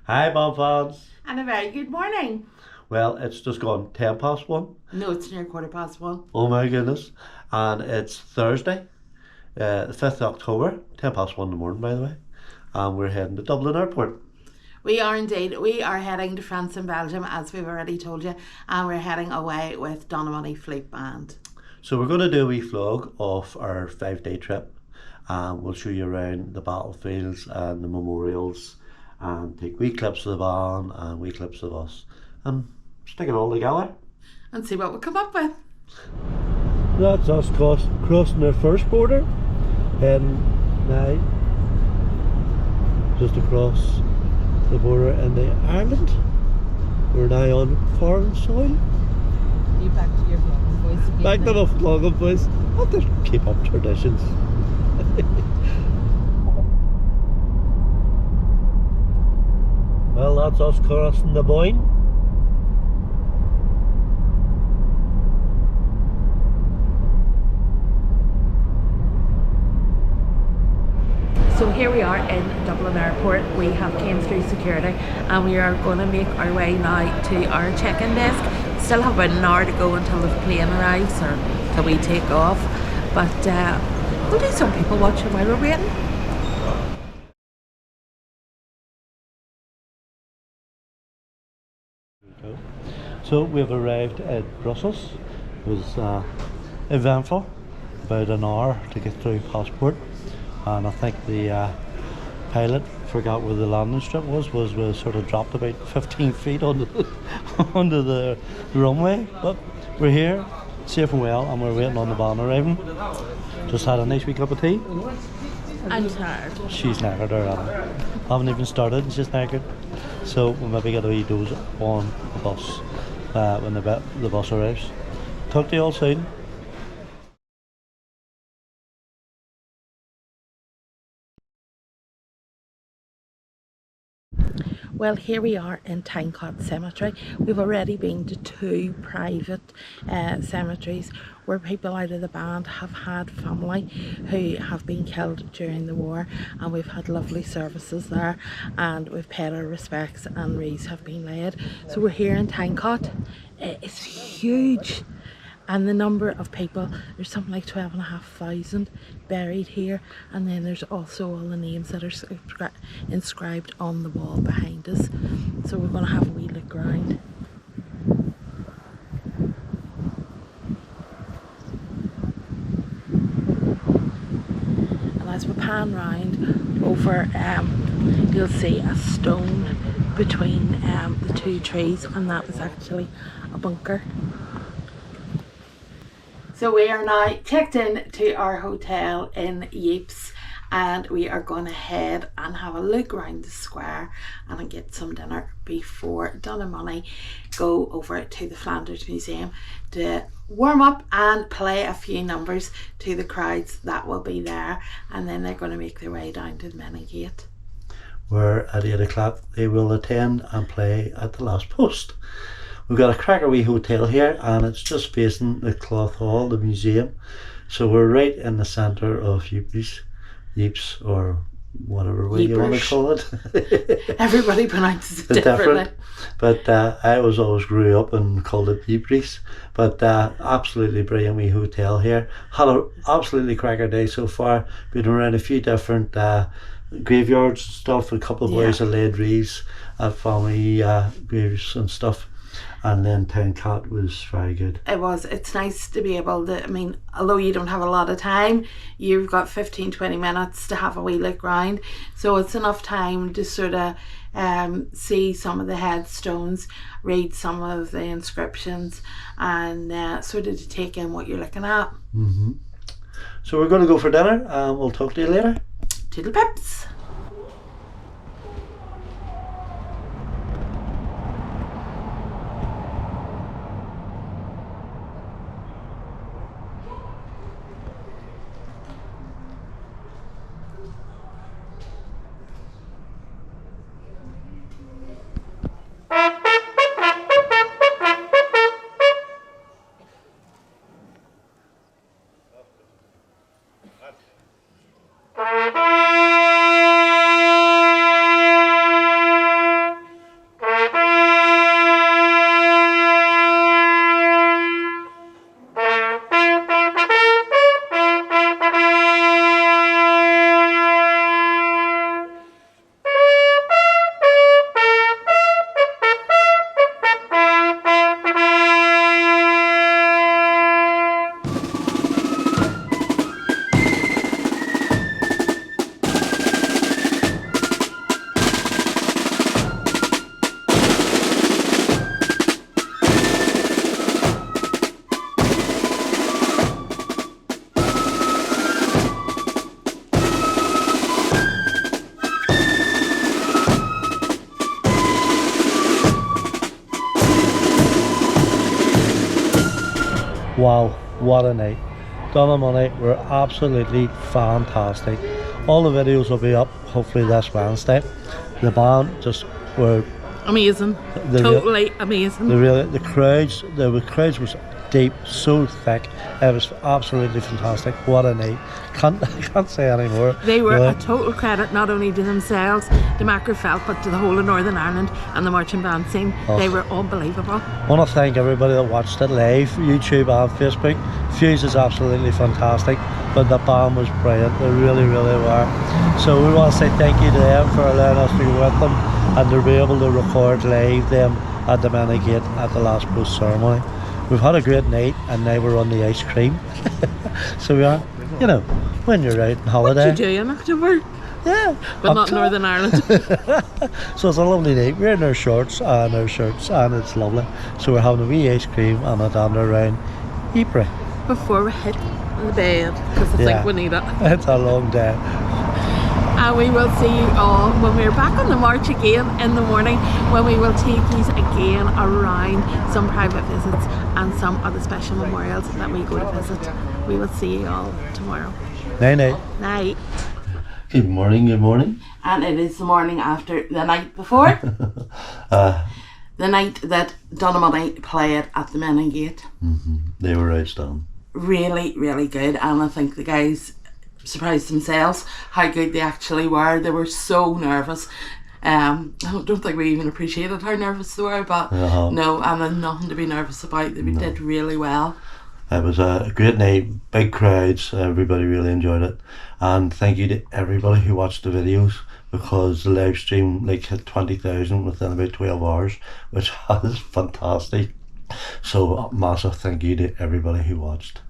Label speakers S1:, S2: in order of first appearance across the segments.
S1: Hi, Bob fans.
S2: And a very good morning.
S1: Well, it's just gone 1:10.
S2: No, it's near 1:15.
S1: Oh my goodness. And it's Thursday, the 5th of October, 1:10 in the morning, by the way. And we're heading to Dublin Airport.
S2: We are indeed. We are heading to France and Belgium, as we've already told you, and we're heading away with Dunamoney Flute Band.
S1: So we're going to do a wee vlog of our 5-day trip. And we'll show you around the battlefields and the memorials and take wee clips of the band and wee clips of us and stick it all together.
S2: And see what we come up with.
S1: That's us crossing the first border, heading now just across the border into Ireland. We're now on foreign soil.
S2: You back to your vlogging voice again.
S1: Back to the vlogging voice. I'll just keep up traditions. Well, that's us crossing the Boyne.
S2: So here we are in Dublin Airport. We have came through security and we are going to make our way now to our check-in desk. Still have about an hour to go until the plane arrives or till we take off. But we'll do some people watching while we're waiting.
S1: So we've arrived at Brussels. It was eventful, about an hour to get through passport, and I think the pilot forgot where the landing strip was we sort of dropped about 15 feet onto onto the runway, but we're here, safe and well, and we're waiting on the van arriving. Just had a nice wee cup of tea.
S2: I'm tired.
S1: She's knackered already. Haven't even started and she's knackered. So we'll maybe get a wee doze on the bus when the bus arrives. Talk to you all soon.
S2: Well, here we are in Tynecott Cemetery. We've already been to two private cemeteries where people out of the band have had family who have been killed during the war, and we've had lovely services there and we've paid our respects and wreaths have been laid. So we're here in Tynecott. It's huge. And the number of people, there's something like 12,500 buried here, and then there's also all the names that are inscribed on the wall behind us. So we're going to have a wee look round. And as we pan round over, you'll see a stone between the two trees, and that was actually a bunker. So we are now checked in to our hotel in Ypres, and we are going to head and have a look around the square and get some dinner before Dunamoney go over to the Flanders Museum to warm up and play a few numbers to the crowds that will be there, and then they're going to make their way down to the Mini Gate.
S1: Where at 8 o'clock they will attend and play at the last post. We've got a cracker wee hotel here, and it's just facing the Cloth Hall, the museum. So we're right in the centre of Ypres, or whatever way you want to call it.
S2: Everybody pronounces it differently.
S1: But I always grew up and called it Ypres. But absolutely brilliant wee hotel here. Had an absolutely cracker day so far. Been around a few different graveyards and stuff. A couple of boys have laid wreaths at family graves and stuff. And then Tynecott was very good.
S2: It was. It's nice to be able to, I mean, although you don't have a lot of time, you've got 15-20 minutes to have a wee look round. So it's enough time to sort of see some of the headstones, read some of the inscriptions, and sort of to take in what you're looking at.
S1: Mm-hmm. So we're going to go for dinner, and we'll talk to you later.
S2: Toodle pips.
S1: Wow, what a night. Dunamoney were absolutely fantastic. All the videos will be up hopefully this Wednesday. The band just were
S2: Amazing. Totally amazing.
S1: The crowds was deep, so thick. It was absolutely fantastic. What a night. I can't say any more.
S2: They were a total credit not only to themselves, to Macrofelt, but to the whole of Northern Ireland and the marching band scene. Oh. They were unbelievable.
S1: I want to thank everybody that watched it live, YouTube and Facebook. Fuse is absolutely fantastic, but the band was brilliant. They really, really were. So we want to say thank you to them for allowing us to be with them and to be able to record live them at the Many Gate at the last post ceremony. We've had a great night, and now we're on the ice cream. So we are, you know, when you're out on holiday.
S2: What you do in October?
S1: Yeah.
S2: But not Northern Ireland.
S1: So it's a lovely night. We're in our shorts and our shirts, and it's lovely. So we're having a wee ice cream and a dander around Ypres.
S2: Before we hit the bed, because I think we need it.
S1: It's a long day.
S2: And we will see you all when we're back on the march again in the morning, when we will take you again around some private visits and some of the special memorials that we go to visit. We will see you all tomorrow.
S1: Night night.
S2: Night.
S1: Good morning, good morning.
S2: And it is the morning after the night before. The night that Dunamoney played at the Many Gate.
S1: They were outstanding.
S2: Really, really good. And I think the guys surprised themselves how good they actually were. They were so nervous. I don't think we even appreciated how nervous they were, but no, and there's nothing to be nervous about. They did really well.
S1: It was a great night, big crowds, everybody really enjoyed it, and thank you to everybody who watched the videos, because the live stream hit 20,000 within about 12 hours, which is fantastic. So a massive thank you to everybody who watched.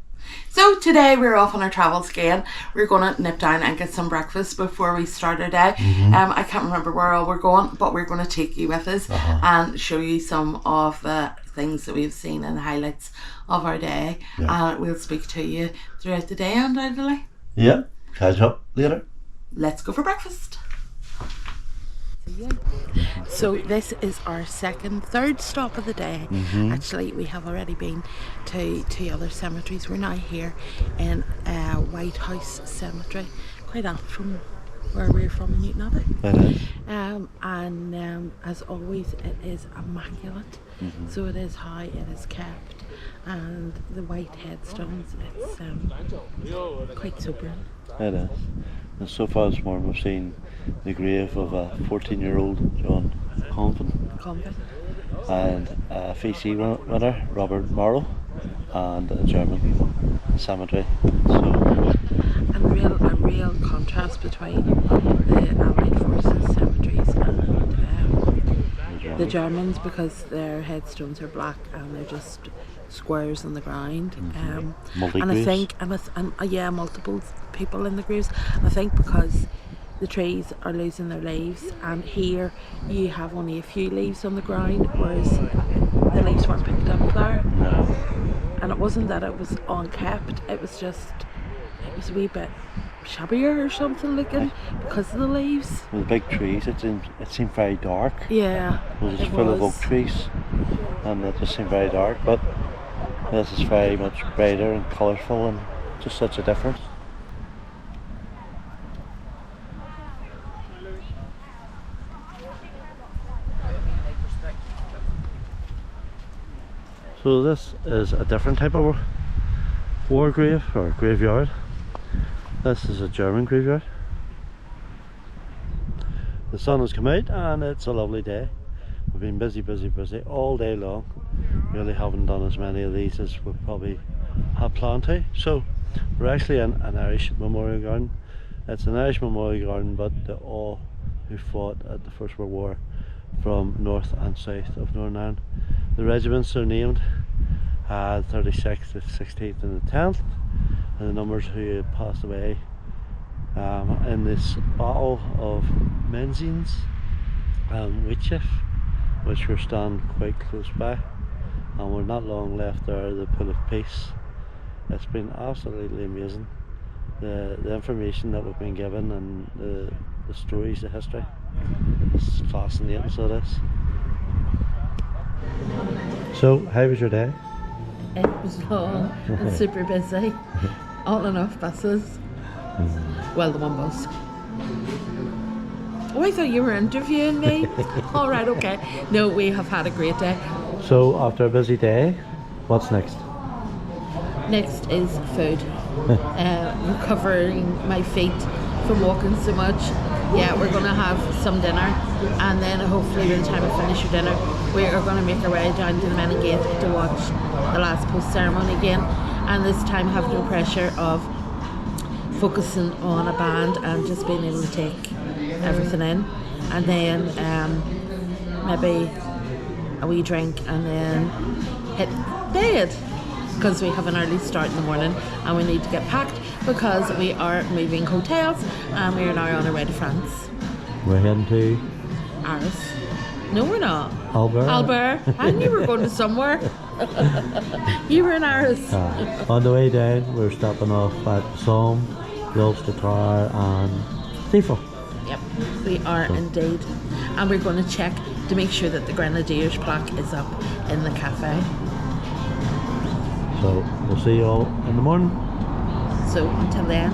S2: So today we're off on our travels again. We're going to nip down and get some breakfast before we start our day. I can't remember where all we're going, but we're going to take you with us and show you some of the things that we've seen and the highlights of our day. And we'll speak to you throughout the day, undoubtedly.
S1: Yeah, catch up later.
S2: Let's go for breakfast. So this is our third stop of the day. Actually, we have already been to two other cemeteries. We're now here in White House Cemetery, quite off from where we're from in Newton Abbey. And as always, it is immaculate. So it is how it is kept, and the white headstones, it's quite sobering.
S1: It is. And so far this morning we've seen the grave of a 14-year-old John Convent and a FEC winner, Robert Morrow, and a German cemetery.
S2: And a real contrast between the Allied Forces cemeteries and the Germans, because their headstones are black and they're just squares on the ground. And I think, multiple people in the graves. I think because the trees are losing their leaves, and here you have only a few leaves on the ground, whereas the leaves weren't picked up there. And it wasn't that it was unkept, it was a wee bit shabbier or something looking because of the leaves.
S1: With the big trees, it seemed very dark.
S2: Yeah,
S1: it was full of oak trees, and it just seemed very dark, but this is very much brighter and colourful, and just such a difference. So this is a different type of war grave, or graveyard. This is a German graveyard. The sun has come out and it's a lovely day. We've been busy all day long. Really haven't done as many of these as we probably had planned to. So we're actually in an Irish memorial garden. It's an Irish memorial garden, but they're all who fought at the First World War from north and south of Northern Ireland. The regiments are named 36th, the 16th and the 10th, and the numbers who had passed away in this battle of Menzines and Wycliffe, which were standing quite close by, and we're not long left there, the Pool of Peace. It's been absolutely amazing, the information that we've been given and the stories, the history. It's fascinating, so it is. So, how was your day?
S2: It was long and super busy. All enough buses. Well, the one bus. Oh, I thought you were interviewing me. All right, okay. No, we have had a great day.
S1: So after a busy day, what's next?
S2: Next is food. Recovering my feet from walking so much. Yeah, we're going to have some dinner, and then hopefully by the time we finish our dinner, we are going to make our way down to the Main Gate to watch the last post ceremony again, and this time have no pressure of focusing on a band and just being able to take everything in, and then maybe a wee drink and then hit bed, because we have an early start in the morning and we need to get packed because we are moving hotels and we are now on our way to France.
S1: We're heading to
S2: Paris. No, we're not.
S1: Albert.
S2: Albert. I knew we were going to somewhere. You were in Paris.
S1: On the way down, we're stopping off at Somme, the Ulster Tower and Thiefel.
S2: Yep, we are indeed. And we're going to check to make sure that the Grenadiers plaque is up in the cafe.
S1: So we'll see you all in the morning.
S2: So until then,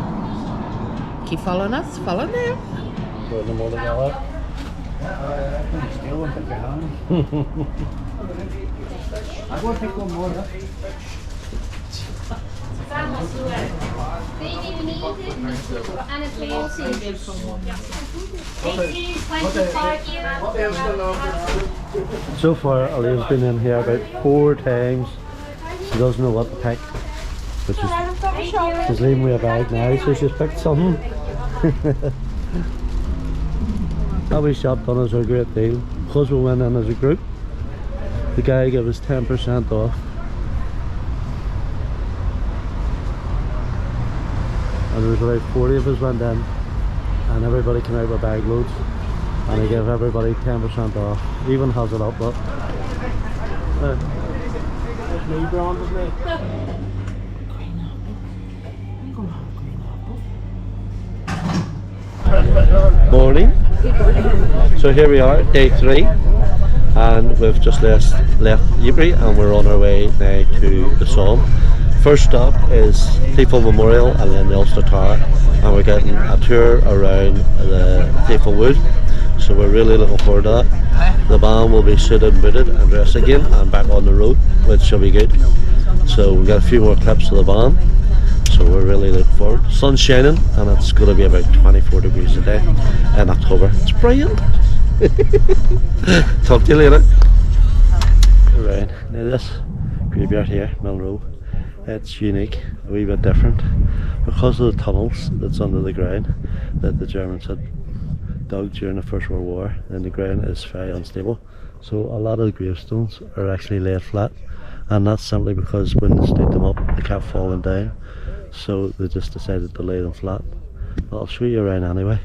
S2: keep following us, follow them.
S1: So in the morning, all right?
S3: I'm going to take one more.
S4: And it's also 25
S1: So far, Alia's been in here about 4 times. She doesn't know what to pick, but she's leaving me a bag now, so she's picked something. That wee shop done us a great deal. Because we went in as a group, the guy gave us 10% off. And there was about 40 of us went in, and everybody came out with bag loads, and he gave everybody 10% off. He even has it up, but me brand, isn't it?
S2: Green apple. I'm going to have green apple.
S1: Morning. So here we are, day 3, and we've just left Ypres and we're on our way now to the Somme. First stop is Thiefel Memorial and then the Ulster Tower, and we're getting a tour around the Thiefel Wood, so we're really looking forward to that. The band will be suited and booted and dressed again and back on the road, which should be good. So we've got a few more clips of the band, so we're really looking forward. Sun's shining and it's going to be about 24 degrees a day in October. It's brilliant. Talk to you later. Right, now this graveyard here, Mill Row, it's unique, a wee bit different because of the tunnels that's under the ground that the Germans had dug during the First World War, and the ground is very unstable, so a lot of the gravestones are actually laid flat, and that's simply because when they stood them up they kept falling down, so they just decided to lay them flat. But I'll show you around anyway.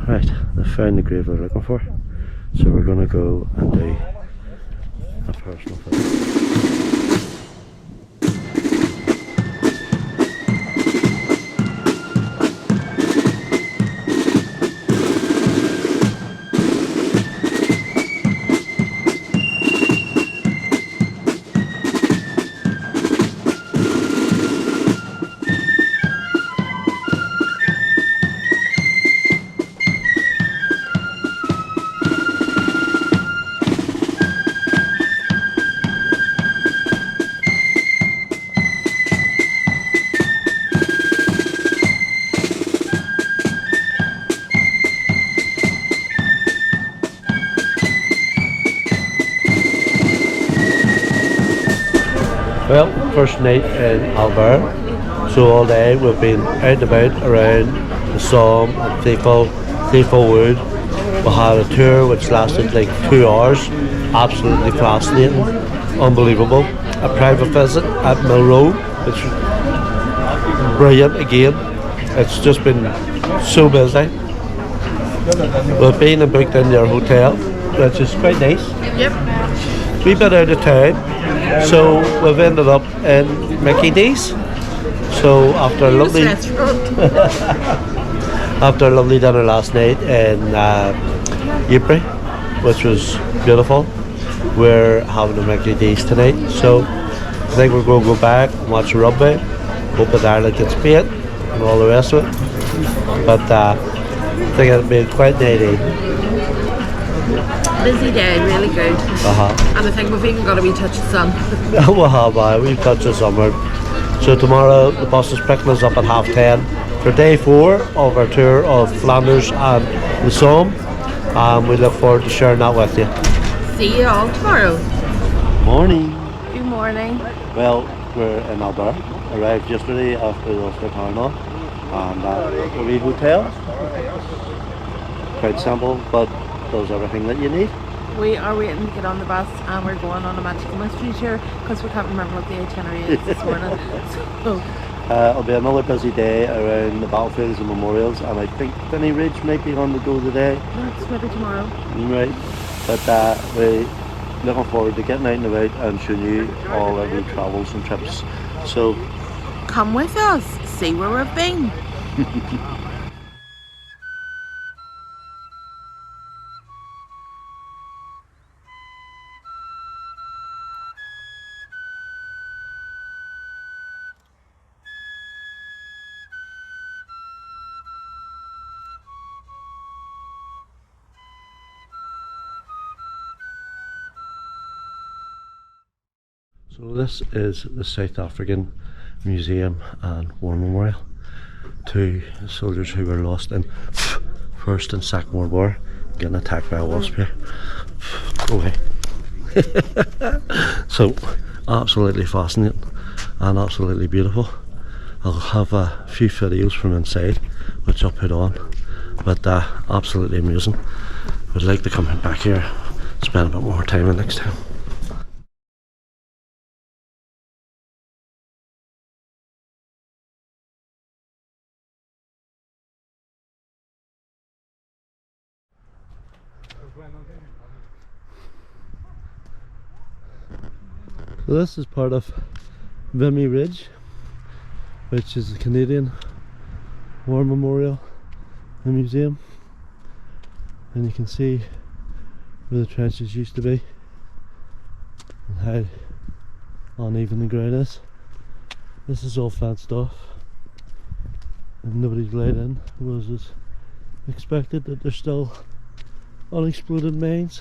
S1: Right, they found the grave they're looking for, so we're going to go and do a personal photo. Well, first night in Albert, so all day we've been out and about around the Somme and Thiefel Wood. We had a tour which lasted like 2 hours, absolutely fascinating, unbelievable. A private visit at Mill Row, which was brilliant again. It's just been so busy. We've been and booked in their hotel, which is quite nice.
S2: Yep.
S1: We've been out of town, so we've ended up in Mickey D's. So after a lovely
S2: restaurant.
S1: after a lovely dinner last night in Ypres, which was beautiful, we're having a Mickey D's tonight. So I think we're going to go back and watch rugby. Hope that Ireland gets beat and all the rest of it. But I think it'll be quite nighty.
S2: Busy day, really good. And I think we've even got a wee touch of sun.
S1: We'll have we've touched the summer. So tomorrow the bus is picking us up at 10:30 for day 4 of our tour of Flanders and the Somme. We look forward to sharing that with you.
S2: See you all tomorrow.
S1: Morning.
S2: Good morning.
S1: Well, we're in Albert. Arrived yesterday after the Ulster Town Hall, and a wee hotel. Quite simple, but does everything that you need.
S2: We are waiting to get on the bus and we're going on a magical mystery tour because we can't remember what the itinerary is this morning. So
S1: It'll be another busy day around the battlefields and memorials, and I think Finney Ridge might be on the go today.
S2: that's maybe tomorrow.
S1: Right, but we're looking forward to getting out and about and showing you all our wee travels and trips. So
S2: Come with us, see where we've been.
S1: So this is the South African Museum and War Memorial to soldiers who were lost in First and Second World War, getting attacked by a wasp here. Go away. So absolutely fascinating and absolutely beautiful. I'll have a few videos from inside which I'll put on, but absolutely amazing. Would like to come back here, spend a bit more time the next time. So this is part of Vimy Ridge, which is the Canadian War Memorial and Museum, and you can see where the trenches used to be and how uneven the ground is. This is all fenced off and nobody's laid in, because it's expected that there's still unexploded mines.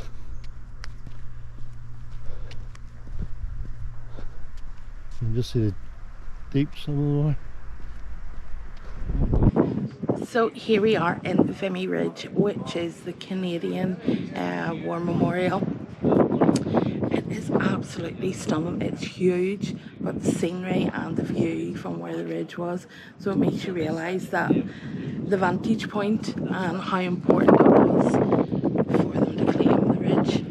S1: You can just see the deep some of them are.
S2: So here we are in Vimy Ridge, which is the Canadian War Memorial. It is absolutely stunning. It's huge, but the scenery and the view from where the ridge was, so it makes you realise that the vantage point and how important it was for them to claim the ridge.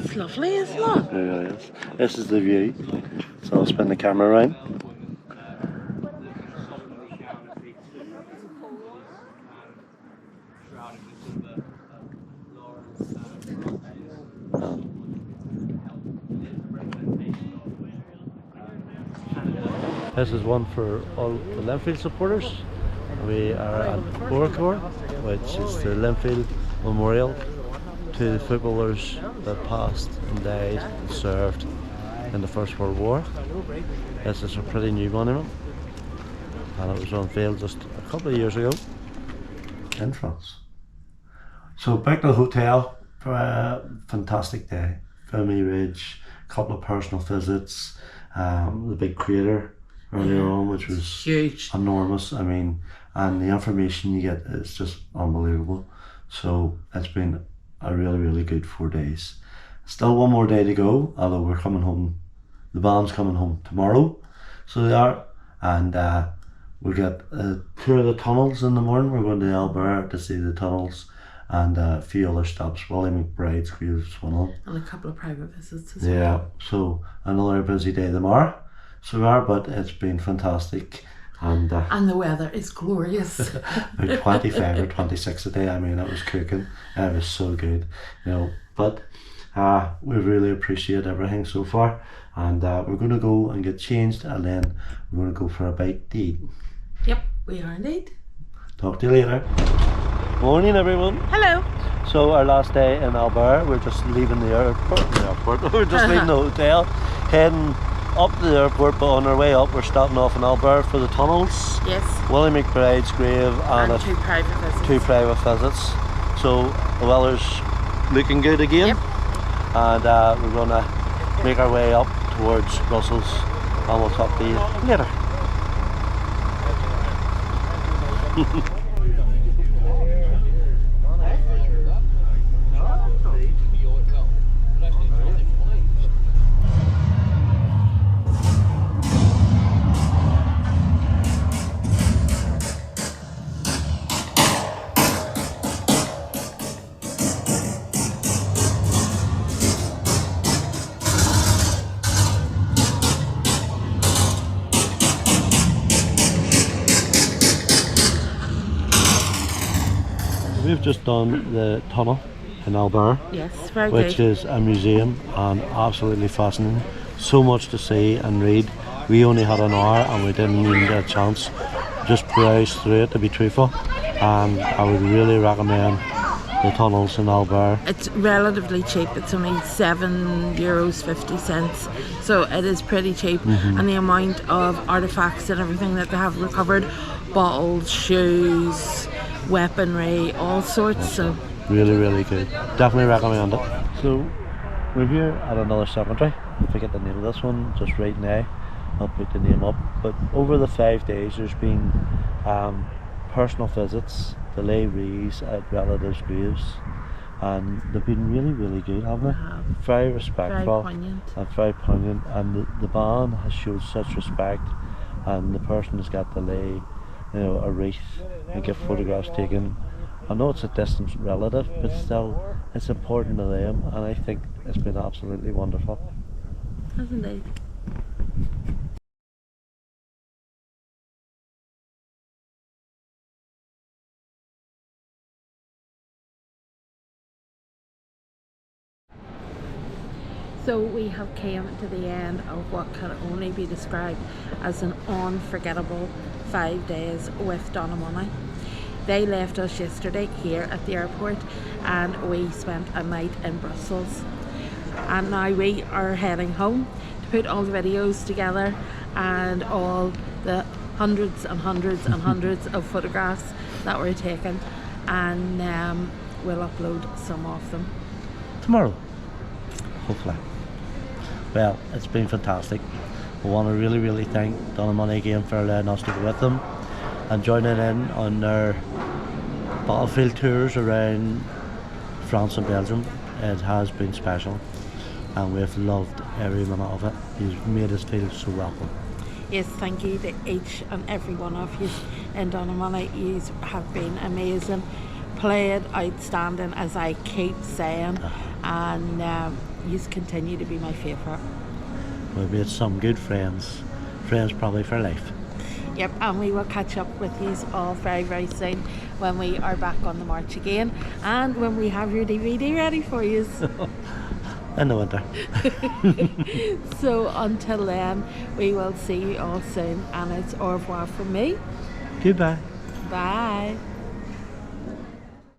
S2: It's lovely, isn't it?
S1: It really is. This is the view, so I'll spin the camera around. This is one for all the Linfield supporters. We are at Boracore, which is the Linfield Memorial to the footballers that passed and died and served in the First World War. This is a pretty new monument, and it was unveiled just a couple of years ago in France. So back to the hotel for a fantastic day. Vimy Ridge, a couple of personal visits, the big crater earlier on, which was
S2: Huge.
S1: enormous. I mean, and the information you get is just unbelievable. So it's been a really good 4 days. Still one more day to go, although we're coming home, the band's coming home tomorrow, so they are, and we'll get a tour of the tunnels in the morning. We're going to Albert to see the tunnels and a few other stops. Wally McBride's Crews one of them.
S2: And a couple of private visits as
S1: Yeah,
S2: well.
S1: so another busy day tomorrow. So we are, but it's been fantastic. And
S2: the weather is glorious.
S1: about 25 or 26 a day. I mean, it was cooking. It was so good, you know. But We really appreciate everything so far, and we're going to go and get changed, and then we're going to go for a bite to eat.
S2: Yep, we are indeed.
S1: Talk to you later. Morning everyone.
S2: Hello.
S1: So our last day in Albert, we're just leaving the airport. We're just leaving the hotel, heading up to the airport, but on our way up we're stopping off in Albert for the tunnels.
S2: Yes.
S1: Willie McBride's grave and
S2: two private visits.
S1: 2 private visits. So the weather's looking good again.
S2: Yep.
S1: And we're going to make our way up towards Brussels, and we'll talk to you later. We've just done the tunnel in Albert,
S2: Yes, very
S1: which
S2: good.
S1: is a museum and absolutely fascinating. So much to see and read. We only had an hour and we didn't even get a chance. Just browse through it, to be truthful, and I would really recommend the tunnels in Albert.
S2: It's relatively cheap. It's only €7.50, so it is pretty cheap. And the amount of artifacts and everything that they have recovered, bottles, shoes, weaponry, all sorts. So
S1: Really, really good. Definitely recommend it. So we're here at another cemetery. I forget the name of this one just right now. I'll put the name up. But over the 5 days there's been personal visits to lay wreaths at relatives' graves, and they've been really, really good, haven't they? Very respectful,
S2: very poignant.
S1: and very poignant, and the band has showed such respect, and the person has got to lay, you know, a wreath and get photographs taken. I know it's a distant relative, but still it's important to them, and I think it's been absolutely wonderful.
S2: Hasn't it? So we have came to the end of what can only be described as an unforgettable 5 days with Dunamoney. They left us yesterday here at the airport, and we spent a night in Brussels. And now we are heading home to put all the videos together and all the hundreds and hundreds and hundreds of photographs that were taken, and we'll upload some of them
S1: Tomorrow, hopefully. Well, it's been fantastic. We want to really, really thank Dunamoney again for allowing us to go with them and joining in on their battlefield tours around France and Belgium. It has been special, and we've loved every minute of it. You've made us feel so welcome.
S2: Yes, thank you to each and every one of you in Dunamoney. You have been amazing, played outstanding, as I keep saying, and you continue to be my favourite.
S1: We've made some good friends probably for life.
S2: Yep, and we will catch up with you all very, very soon when we are back on the march again, and when we have your DVD ready for you.
S1: In the winter.
S2: So until then, we will see you all soon, and it's au revoir from me.
S1: Goodbye.
S2: Bye.